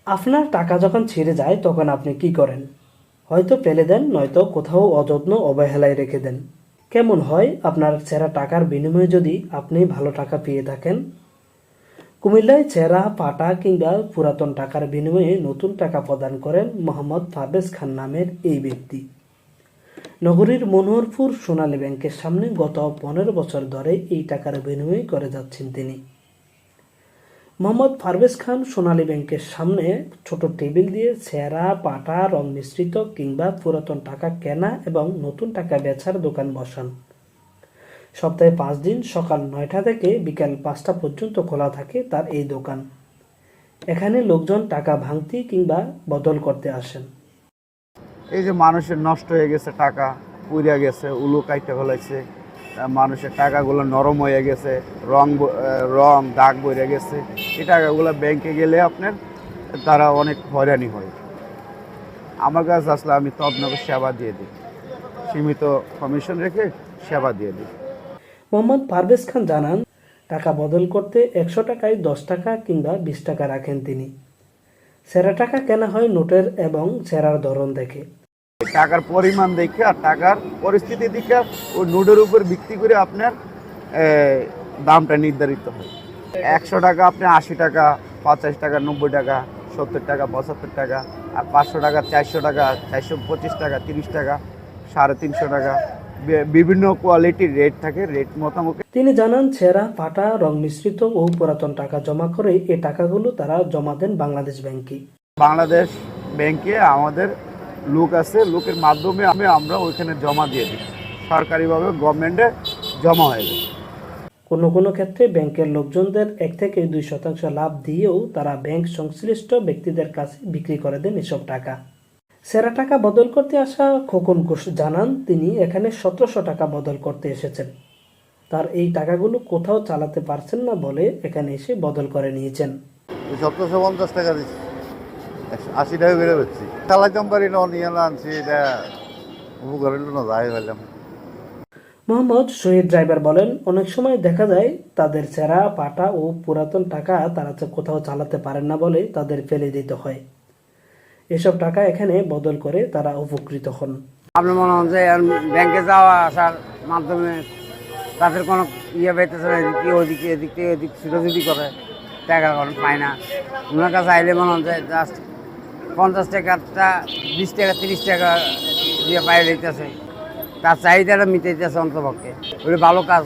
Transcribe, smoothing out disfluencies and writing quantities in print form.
আপনার টাকা যখন ছিঁড়ে যায় তখন আপনি কি করেন? হয়তো ফেলে দেন, নয়তো কোথাও অযত্ন অবহেলায় রেখে দেন। কেমন হয় আপনার ছেঁড়া টাকার বিনিময়ে যদি আপনি ভালো টাকা পেয়ে থাকেন? কুমিল্লায় ছেঁড়া, পাটা কিংবা পুরাতন টাকার বিনিময়ে নতুন টাকা প্রদান করেন মোহাম্মদ পারভেজ খান নামের এই ব্যক্তি। নগরীর মনোহরপুর সোনালী ব্যাংকের সামনে গত 15 বছর ধরে এই টাকার বিনিময় করে যাচ্ছেন তিনি। মোহাম্মদ পারভেজ খান সোনালী ব্যাংকের সামনে ছোট টেবিল দিয়ে ছেঁড়া, পাটা, রং মিশ্রিত কিংবা পুরাতন টাকা কেনা এবং নতুন টাকা বেচার দোকান বসান। সপ্তাহে 5 দিন সকাল 9টা থেকে বিকাল 5টা পর্যন্ত খোলা থাকে তার এই দোকান। এখানে লোকজন টাকা ভাঙতি কিংবা বদল করতে আসেন। এই যে মানুষের নষ্ট হয়ে গেছে, টাকা পুড়িয়া গেছে, উলু কাইটে ফেলাইছে, মানুষের টাকাগুলো নরম হয়ে গেছে, রং দাগ বইরে গেছে, এই টাকাগুলো ব্যাংকে গেলে আপনার তারা অনেক হয়রানি হয়। আমার কাছে আসলে আমি তদনগর সেবা দিয়ে দিই, সীমিত কমিশন রেখে সেবা দিয়ে দিই। মোহাম্মদ পারভেজ খান জানান, টাকা বদল করতে 100 টাকায় 10 টাকা কিংবা 20 টাকা রাখেন তিনি। ছেঁড়া টাকা কেনা হয় নোটের এবং ছেঁড়ার ধরন দেখে। টাকার পরিমাণ দেখে আর টাকার পরিস্থিতি দেখে ওই নোটের উপর ভিত্তি করে আপনার দামটা নির্ধারিত হয়। 100 টাকা আপনি 80 টাকা, 50 টাকা, 90 টাকা, 70 টাকা, 75 টাকা, আর 500 টাকা, 400 টাকা, 425 টাকা, 30 টাকা, 350 টাকা, বিভিন্ন কোয়ালিটির রেট থাকে। রেট মোটামুটি তিনি জানান, ছেঁড়া, পাটা, রং মিশ্রিত ও পুরাতন টাকা জমা করে এই টাকাগুলো তারা জমা দেন বাংলাদেশ ব্যাংকে। বাংলাদেশ ব্যাংকে আমাদের লোক আছে, লোকের মাধ্যমে আমরা ওইখানে জমা দিয়ে দিই, সরকারিভাবে গভর্নমেন্টে জমা হয়ে যায়। কোনো কোনো ক্ষেত্রে ব্যাংকের লোকজনদের 1 থেকে 2% লাভ দিয়েও তারা ব্যাংক সংশ্লিষ্ট ব্যক্তিদের কাছে বিক্রি করে দেন এসব টাকা। সেরা টাকা বদল করতে আসা খোকন ঘোষ জানান, তিনি এখানে 1700 টাকা বদল করতে এসেছেন। তার এই টাকাগুলো কোথাও চালাতে পারছেন না বলে এখানে এসে বদল করে নিয়েছেন। 1750 টাকা দিচ্ছি, 80 টাকা বেড়ে বেচছি। চালাইতাম পারি না, নিয়ে আনছি, এটা উপকার হইল না, যাই হইলাম। মোহাম্মদ শহীদ ড্রাইভার বলেন, অনেক সময় দেখা যায় তাদের ছেঁড়া, পাটা ও পুরাতন টাকা তারা কোথাও চালাতে পারেন না বলে তাদের ফেলে দিতে হয়। এসব টাকা এখানে বদল করে তারা উপকৃত হন। আপনার মনে হয় যে ব্যাংকে যাওয়া আসার মাধ্যমে তাদের কোনো পাইতেছে না, ওদিকে এদিক থেকে এদিক ছিটাছুটি করে, টাকা কোনো পায় না। ওনার কাছে আইলে মনে হয় যে জাস্ট 50 টাকাটা 20 টাকা 30 টাকা দিয়ে পাই দিতেছে, তার চাহিদাটা মিটাইতেছে অন্তপক্ষে। ওটা ভালো কাজ।